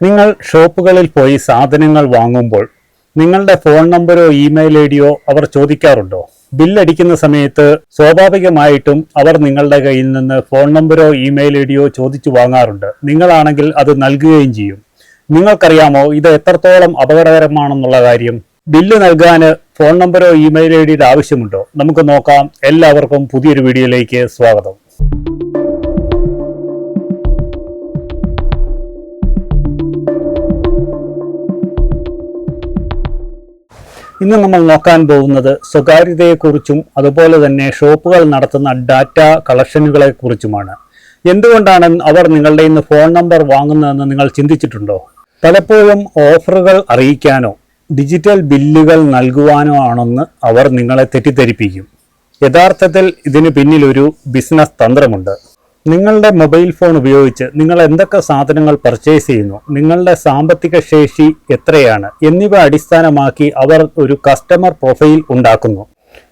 നിങ്ങൾ ഷോപ്പുകളിൽ പോയി സാധനങ്ങൾ വാങ്ങുമ്പോൾ നിങ്ങളുടെ ഫോൺ നമ്പറോ ഇമെയിൽ ഐഡിയോ അവർ ചോദിക്കാറുണ്ടോ? ബില്ലടിക്കുന്ന സമയത്ത് സ്വാഭാവികമായിട്ടും അവർ നിങ്ങളുടെ കയ്യിൽ നിന്ന് ഫോൺ നമ്പറോ ഇമെയിൽ ഐഡിയോ ചോദിച്ചു വാങ്ങാറുണ്ട്. നിങ്ങളാണെങ്കിൽ അത് നൽകുകയും ചെയ്യും. നിങ്ങൾക്കറിയാമോ ഇത് എത്രത്തോളം അപകടകരമാണെന്നുള്ള കാര്യം? ബില്ല് നൽകാൻ ഫോൺ നമ്പറോ ഇമെയിൽ ഐഡിയുടെ ആവശ്യമുണ്ടോ? നമുക്ക് നോക്കാം. എല്ലാവർക്കും പുതിയൊരു വീഡിയോയിലേക്ക് സ്വാഗതം. ഇന്ന് നമ്മൾ നോക്കാൻ പോകുന്നത് സ്വകാര്യതയെക്കുറിച്ചും അതുപോലെ തന്നെ ഷോപ്പുകൾ നടത്തുന്ന ഡാറ്റ കളക്ഷനുകളെ കുറിച്ചുമാണ്. എന്തുകൊണ്ടാണ് അവർ നിങ്ങളുടെ ഇന്ന് ഫോൺ നമ്പർ വാങ്ങുന്നതെന്ന് നിങ്ങൾ ചിന്തിച്ചിട്ടുണ്ടോ? പലപ്പോഴും ഓഫറുകൾ അറിയിക്കാനോ ഡിജിറ്റൽ ബില്ലുകൾ നൽകുവാനോ ആണെന്ന് അവർ നിങ്ങളെ തെറ്റിദ്ധരിപ്പിക്കും. യഥാർത്ഥത്തിൽ ഇതിന് പിന്നിലൊരു ബിസിനസ് തന്ത്രമുണ്ട്. നിങ്ങളുടെ മൊബൈൽ ഫോൺ ഉപയോഗിച്ച് നിങ്ങൾ എന്തൊക്കെ സാധനങ്ങൾ പർച്ചേസ് ചെയ്യുന്നു, നിങ്ങളുടെ സാമ്പത്തിക ശേഷി എത്രയാണ് എന്നിവ അടിസ്ഥാനമാക്കി അവർ ഒരു കസ്റ്റമർ പ്രൊഫൈൽ ഉണ്ടാക്കുന്നു.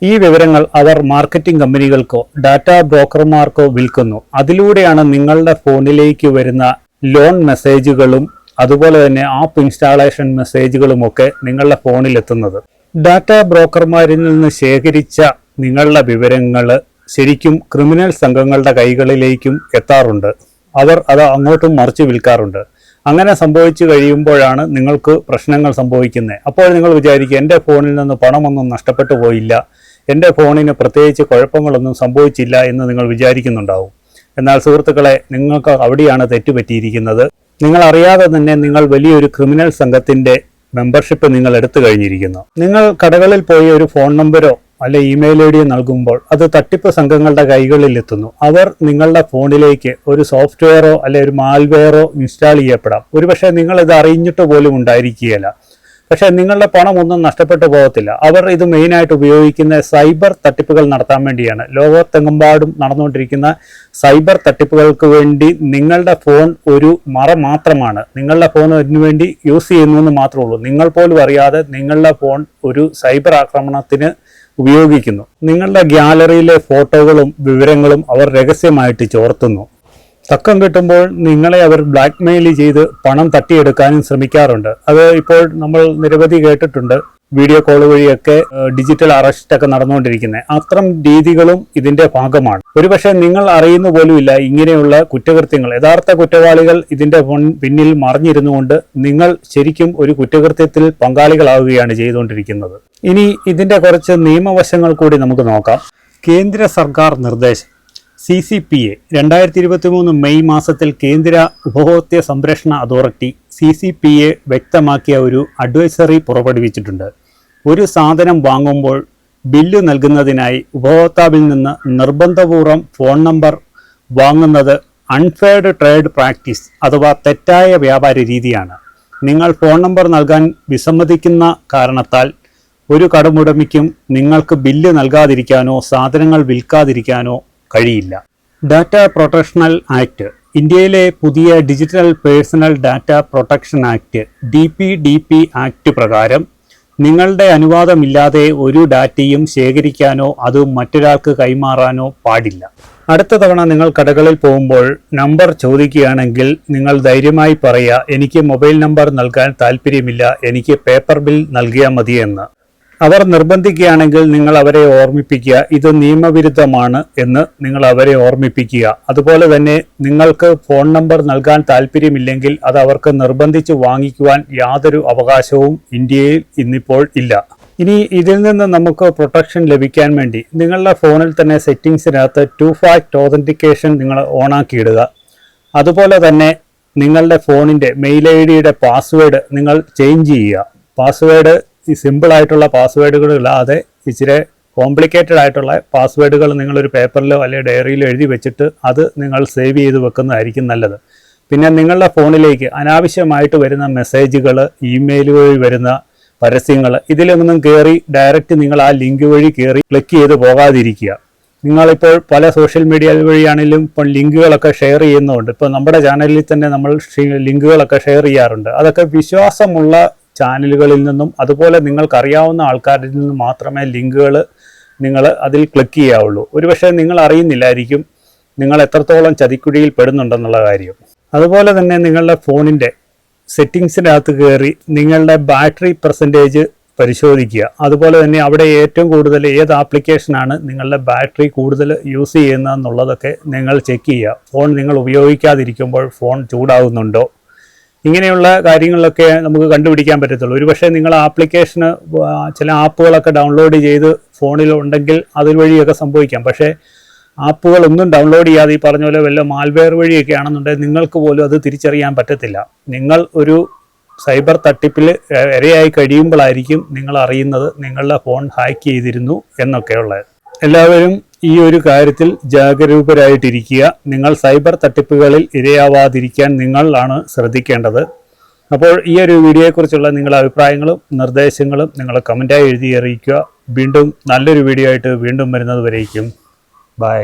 ഈ വിവരങ്ങൾ അവർ മാർക്കറ്റിംഗ് കമ്പനികൾക്കോ ഡാറ്റാ ബ്രോക്കർമാർക്കോ വിൽക്കുന്നു. അതിലൂടെയാണ് നിങ്ങളുടെ ഫോണിലേക്ക് വരുന്ന ലോൺ മെസ്സേജുകളും അതുപോലെ തന്നെ ആപ്പ് ഇൻസ്റ്റാളേഷൻ മെസ്സേജുകളുമൊക്കെ നിങ്ങളുടെ ഫോണിൽ എത്തുന്നത്. ഡാറ്റാ ബ്രോക്കർമാരിൽ നിന്ന് ശേഖരിച്ച നിങ്ങളുടെ വിവരങ്ങൾ ശരിക്കും ക്രിമിനൽ സംഘങ്ങളുടെ കൈകളിലേക്കും എത്താറുണ്ട്. അവർ അത് അങ്ങോട്ടും മറിച്ച് വിൽക്കാറുണ്ട്. അങ്ങനെ സംഭവിച്ചു കഴിയുമ്പോഴാണ് നിങ്ങൾക്ക് പ്രശ്നങ്ങൾ സംഭവിക്കുന്നത്. അപ്പോൾ നിങ്ങൾ വിചാരിക്കുക, എൻ്റെ ഫോണിൽ നിന്ന് പണമൊന്നും നഷ്ടപ്പെട്ടു പോയില്ല, എൻ്റെ ഫോണിന് പ്രത്യേകിച്ച് കുഴപ്പങ്ങളൊന്നും സംഭവിച്ചില്ല എന്ന് നിങ്ങൾ വിചാരിക്കുന്നുണ്ടാവും. എന്നാൽ സുഹൃത്തുക്കളെ, നിങ്ങൾക്ക് അവിടെയാണ് തെറ്റുപറ്റിയിരിക്കുന്നത്. നിങ്ങൾ അറിയാതെ തന്നെ നിങ്ങൾ വലിയൊരു ക്രിമിനൽ സംഘത്തിൻ്റെ മെമ്പർഷിപ്പ് നിങ്ങൾ എടുത്തു കഴിഞ്ഞിരിക്കുന്നു. നിങ്ങൾ കടകളിൽ പോയി ഒരു ഫോൺ നമ്പരോ അല്ലെ ഇമെയിൽ ഐ ഡിയോ നൽകുമ്പോൾ അത് തട്ടിപ്പ് സംഘങ്ങളുടെ കൈകളിൽ എത്തുന്നു. അവർ നിങ്ങളുടെ ഫോണിലേക്ക് ഒരു സോഫ്റ്റ്വെയറോ അല്ലെ ഒരു മാൽവെയറോ ഇൻസ്റ്റാൾ ചെയ്യപ്പെടാം. ഒരുപക്ഷെ നിങ്ങൾ ഇത് അറിഞ്ഞിട്ട് പോലും ഉണ്ടായിരിക്കുകയില്ല. പക്ഷേ നിങ്ങളുടെ പണം ഒന്നും നഷ്ടപ്പെട്ടു പോകത്തില്ല. അവർ ഇത് മെയിനായിട്ട് ഉപയോഗിക്കുന്ന സൈബർ തട്ടിപ്പുകൾ നടത്താൻ വേണ്ടിയാണ്. ലോകത്തെങ്ങുമ്പാടും നടന്നുകൊണ്ടിരിക്കുന്ന സൈബർ തട്ടിപ്പുകൾക്ക് വേണ്ടി നിങ്ങളുടെ ഫോൺ ഒരു മറ മാത്രമാണ്. നിങ്ങളുടെ ഫോൺ അതിനു വേണ്ടി യൂസ് ചെയ്യുന്നു എന്ന് മാത്രമേ ഉള്ളൂ. നിങ്ങൾ പോലും അറിയാതെ നിങ്ങളുടെ ഫോൺ ഒരു സൈബർ ആക്രമണത്തിന് ഉപയോഗിക്കുന്നു. നിങ്ങളുടെ ഗ്യാലറിയിലെ ഫോട്ടോകളും വിവരങ്ങളും അവർ രഹസ്യമായിട്ട് ചോർത്തുന്നു. തക്കം കിട്ടുമ്പോൾ നിങ്ങളെ അവർ ബ്ലാക്ക് മെയിൽ ചെയ്ത് പണം തട്ടിയെടുക്കാനും ശ്രമിക്കാറുണ്ട്. അത് ഇപ്പോൾ നമ്മൾ നിരവധി കേട്ടിട്ടുണ്ട്. വീഡിയോ കോൾ വഴിയൊക്കെ ഡിജിറ്റൽ അറസ്റ്റ് ഒക്കെ നടന്നുകൊണ്ടിരിക്കുന്നത്. അത്തരം രീതികളും ഇതിന്റെ ഭാഗമാണ്. ഒരുപക്ഷെ നിങ്ങൾ അറിയുന്ന പോലുമില്ല ഇങ്ങനെയുള്ള കുറ്റകൃത്യങ്ങൾ. യഥാർത്ഥ കുറ്റവാളികൾ ഇതിന്റെ പിന്നിൽ മറിഞ്ഞിരുന്നുകൊണ്ട് നിങ്ങൾ ശരിക്കും ഒരു കുറ്റകൃത്യത്തിൽ പങ്കാളികളാവുകയാണ് ചെയ്തുകൊണ്ടിരിക്കുന്നത്. ഇനി ഇതിന്റെ കുറച്ച് നിയമവശങ്ങൾ കൂടി നമുക്ക് നോക്കാം. കേന്ദ്ര സർക്കാർ നിർദ്ദേശം CCPA 2023 മെയ് മാസത്തിൽ കേന്ദ്ര ഉപഭോക്തൃ സംരക്ഷണ അതോറിറ്റി CCPA വ്യക്തമാക്കിയ ഒരു അഡ്വൈസറി പുറപ്പെടുവിച്ചിട്ടുണ്ട്. ഒരു സാധനം വാങ്ങുമ്പോൾ ബില്ല് നൽകുന്നതിനായി ഉപഭോക്താവിൽ നിന്ന് നിർബന്ധപൂർവ്വം ഫോൺ നമ്പർ വാങ്ങുന്നത് അൺഫെയർഡ് ട്രേഡ് പ്രാക്ടീസ് അഥവാ തെറ്റായ വ്യാപാര രീതിയാണ്. നിങ്ങൾ ഫോൺ നമ്പർ നൽകാൻ വിസമ്മതിക്കുന്ന കാരണത്താൽ ഒരു കടമുടമയ്ക്കും നിങ്ങൾക്ക് ബില്ല് നൽകാതിരിക്കാനോ സാധനങ്ങൾ വിൽക്കാതിരിക്കാനോ കഴിയില്ല. ഡാറ്റ പ്രൊട്ടക്ഷൻ ആക്ട്, ഇന്ത്യയിലെ പുതിയ digital personal data protection act DPDP act പ്രകാരം നിങ്ങളുടെ അനുവാദമില്ലാതെ ഒരു ഡാറ്റയും ശേഖരിക്കാനോ അത് മറ്റൊരാൾക്ക് കൈമാറാനോ പാടില്ല. അടുത്ത തവണ നിങ്ങൾ കടകളിൽ പോകുമ്പോൾ നമ്പർ ചോദിക്കുകയാണെങ്കിൽ നിങ്ങൾ ധൈര്യമായി പറയുക, എനിക്ക് മൊബൈൽ നമ്പർ നൽകാൻ താല്പര്യമില്ല, എനിക്ക് പേപ്പർ ബിൽ നൽകിയാൽ മതിയെന്ന്. അവർ നിർബന്ധിക്കുകയാണെങ്കിൽ നിങ്ങൾ അവരെ ഓർമ്മിപ്പിക്കുക, ഇത് നിയമവിരുദ്ധമാണ് എന്ന് നിങ്ങൾ അവരെ ഓർമ്മിപ്പിക്കുക. അതുപോലെ തന്നെ നിങ്ങൾക്ക് ഫോൺ നമ്പർ നൽകാൻ താല്പര്യമില്ലെങ്കിൽ അത് അവർക്ക് നിർബന്ധിച്ച് വാങ്ങിക്കുവാൻ യാതൊരു അവകാശവും ഇന്ത്യയിൽ ഇന്നിപ്പോൾ ഇല്ല. ഇനി ഇതിൽ നിന്ന് നമുക്ക് പ്രൊട്ടക്ഷൻ ലഭിക്കാൻ വേണ്ടി നിങ്ങളുടെ ഫോണിൽ തന്നെ സെറ്റിംഗ്സിനകത്ത് 2-factor ഓതൻറ്റിക്കേഷൻ നിങ്ങൾ ഓണാക്കിയിടുക. അതുപോലെ തന്നെ നിങ്ങളുടെ ഫോണിൻ്റെ മെയിൽ ID പാസ്വേഡ് നിങ്ങൾ ചേഞ്ച് ചെയ്യുക. പാസ്വേഡ് ഈ സിമ്പിളായിട്ടുള്ള പാസ്വേഡുകളില്ലാതെ ഇച്ചിരി കോംപ്ലിക്കേറ്റഡ് ആയിട്ടുള്ള പാസ്വേഡുകൾ നിങ്ങളൊരു പേപ്പറിലോ അല്ലെങ്കിൽ ഡയറിയിലോ എഴുതി വെച്ചിട്ട് അത് നിങ്ങൾ സേവ് ചെയ്ത് വെക്കുന്നതായിരിക്കും നല്ലത്. പിന്നെ നിങ്ങളുടെ ഫോണിലേക്ക് അനാവശ്യമായിട്ട് വരുന്ന മെസ്സേജുകൾ, ഇമെയിൽ വഴി വരുന്ന പരസ്യങ്ങൾ, ഇതിലൊന്നും കയറി ഡയറക്റ്റ് നിങ്ങൾ ആ ലിങ്ക് വഴി കയറി ക്ലിക്ക് ചെയ്ത് പോകാതിരിക്കുക. നിങ്ങളിപ്പോൾ പല സോഷ്യൽ മീഡിയ വഴിയാണെങ്കിലും ഇപ്പോൾ ലിങ്കുകളൊക്കെ ഷെയർ ചെയ്യുന്നുണ്ട്. ഇപ്പോൾ നമ്മുടെ ചാനലിൽ തന്നെ നമ്മൾ ലിങ്കുകളൊക്കെ ഷെയർ ചെയ്യാറുണ്ട്. അതൊക്കെ വിശ്വാസമുള്ള ചാനലുകളിൽ നിന്നും അതുപോലെ നിങ്ങൾക്കറിയാവുന്ന ആൾക്കാരിൽ നിന്നും മാത്രമേ ലിങ്കുകൾ നിങ്ങൾ അതിൽ ക്ലിക്ക് ചെയ്യാവുള്ളൂ. ഒരുപക്ഷെ നിങ്ങൾ അറിയുന്നില്ലായിരിക്കും നിങ്ങൾ എത്രത്തോളം ചതിക്കുഴിയിൽ പെടുന്നുണ്ടെന്നുള്ള കാര്യം. അതുപോലെ തന്നെ നിങ്ങളുടെ ഫോണിൻ്റെ സെറ്റിങ്സിനകത്ത് കയറി നിങ്ങളുടെ ബാറ്ററി പെർസെൻറ്റേജ് പരിശോധിക്കുക. അതുപോലെ തന്നെ അവിടെ ഏറ്റവും കൂടുതൽ ഏത് ആപ്ലിക്കേഷനാണ് നിങ്ങളുടെ ബാറ്ററി കൂടുതൽ യൂസ് ചെയ്യുന്നതെന്നുള്ളതൊക്കെ നിങ്ങൾ ചെക്ക് ചെയ്യുക. ഫോൺ നിങ്ങൾ ഉപയോഗിക്കാതിരിക്കുമ്പോൾ ഫോൺ ചൂടാകുന്നുണ്ടോ, ഇങ്ങനെയുള്ള കാര്യങ്ങളിലൊക്കെ നമുക്ക് കണ്ടുപിടിക്കാൻ പറ്റത്തുള്ളൂ. ഒരുപക്ഷെ നിങ്ങൾ ആപ്ലിക്കേഷന് ചില ആപ്പുകളൊക്കെ ഡൗൺലോഡ് ചെയ്ത് ഫോണിലുണ്ടെങ്കിൽ അതുവഴിയൊക്കെ സംഭവിക്കാം. പക്ഷേ ആപ്പുകളൊന്നും ഡൗൺലോഡ് ചെയ്യാതെ ഈ പറഞ്ഞ പോലെ വല്ല മാൽവെയർ വഴിയൊക്കെ ആണെന്നുണ്ടെങ്കിൽ നിങ്ങൾക്ക് പോലും അത് തിരിച്ചറിയാൻ പറ്റത്തില്ല. നിങ്ങൾ ഒരു സൈബർ തട്ടിപ്പിൽ ഇരയായി കഴിയുമ്പോഴായിരിക്കും നിങ്ങൾ അറിയുന്നത് നിങ്ങളുടെ ഫോൺ ഹാക്ക് ചെയ്തിരുന്നു എന്നൊക്കെയുള്ളത്. എല്ലാവരും ഈ ഒരു കാര്യത്തിൽ ജാഗരൂകരായിട്ടിരിക്കുക. നിങ്ങൾ സൈബർ തട്ടിപ്പുകളിൽ ഇരയാവാതിരിക്കാൻ നിങ്ങളാണ് ശ്രദ്ധിക്കേണ്ടത്. അപ്പോൾ ഈ ഒരു വീഡിയോയെക്കുറിച്ചുള്ള നിങ്ങളുടെ അഭിപ്രായങ്ങളും നിർദ്ദേശങ്ങളും നിങ്ങൾ കമൻറ്റായി എഴുതി അറിയിക്കുക. വീണ്ടും നല്ലൊരു വീഡിയോ ആയിട്ട് വീണ്ടും വരുന്നത് വരേക്കും. ബൈ.